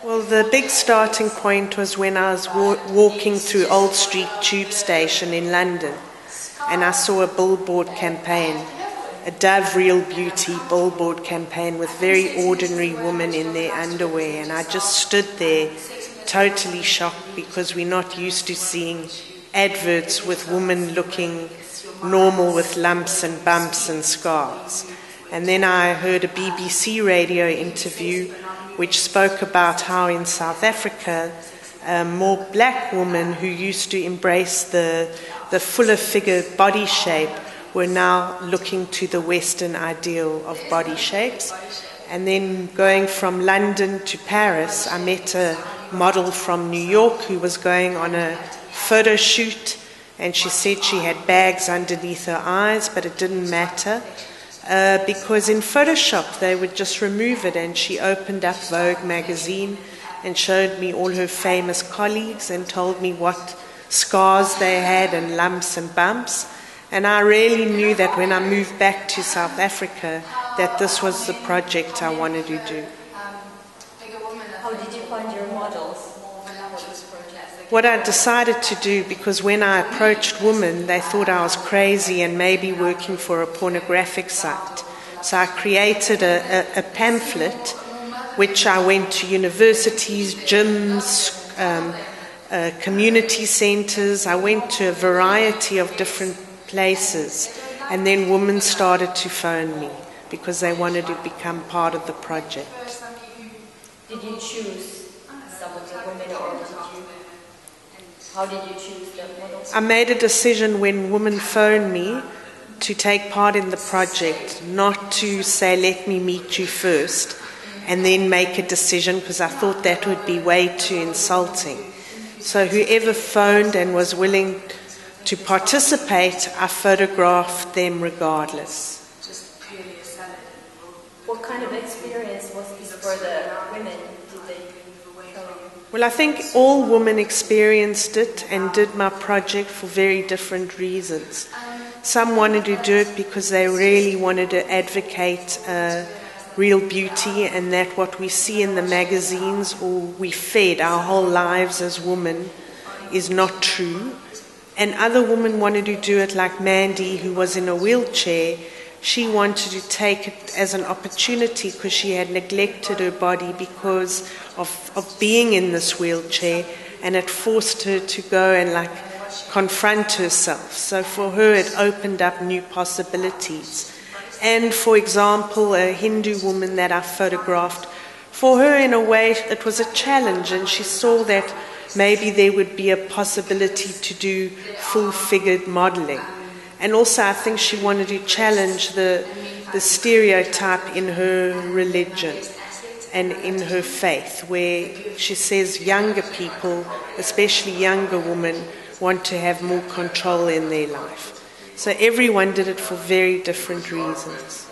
Well, the big starting point was when I was walking through Old Street Tube Station in London, and I saw a billboard campaign, a Dove Real Beauty billboard campaign with very ordinary women in their underwear, and I just stood there totally shocked because we're not used to seeing adverts with women looking normal with lumps and bumps and scars. And then I heard a BBC radio interview which spoke about how in South Africa more black women who used to embrace the fuller figure body shape were now looking to the Western ideal of body shapes. And then going from London to Paris, I met a model from New York who was going on a photo shoot, and she said she had bags underneath her eyes, but it didn't matter because in Photoshop they would just remove it. And she opened up Vogue magazine and showed me all her famous colleagues and told me what scars they had and lumps and bumps. And I really knew that when I moved back to South Africa that this was the project I wanted to do. How did you find your models? What I decided to do, because when I approached women, they thought I was crazy and maybe working for a pornographic site. So I created a pamphlet, which I went to universities, gyms, community centres. I went to a variety of different places, and then women started to phone me because they wanted to become part of the project. Did you choose some of the women, or how did you choose the models? I made a decision when women phoned me to take part in the project, not to say, let me meet you first and then make a decision, because I thought that would be way too insulting. So whoever phoned and was willing to participate, I photographed them regardless. What kind of experience was this for the women? Did they show you? Well, I think all women experienced it and did my project for very different reasons. Some wanted to do it because they really wanted to advocate real beauty, and that what we see in the magazines or we fed our whole lives as women is not true. And other women wanted to do it like Mandy, who was in a wheelchair. She wanted to take it as an opportunity because she had neglected her body because of being in this wheelchair, and it forced her to go and confront herself. So for her it opened up new possibilities. And for example, a Hindu woman that I photographed, for her in a way it was a challenge, and she saw that maybe there would be a possibility to do full-figured modelling. And also I think she wanted to challenge the stereotype in her religion and in her faith, where she says younger people, especially younger women, want to have more control in their life. So everyone did it for very different reasons.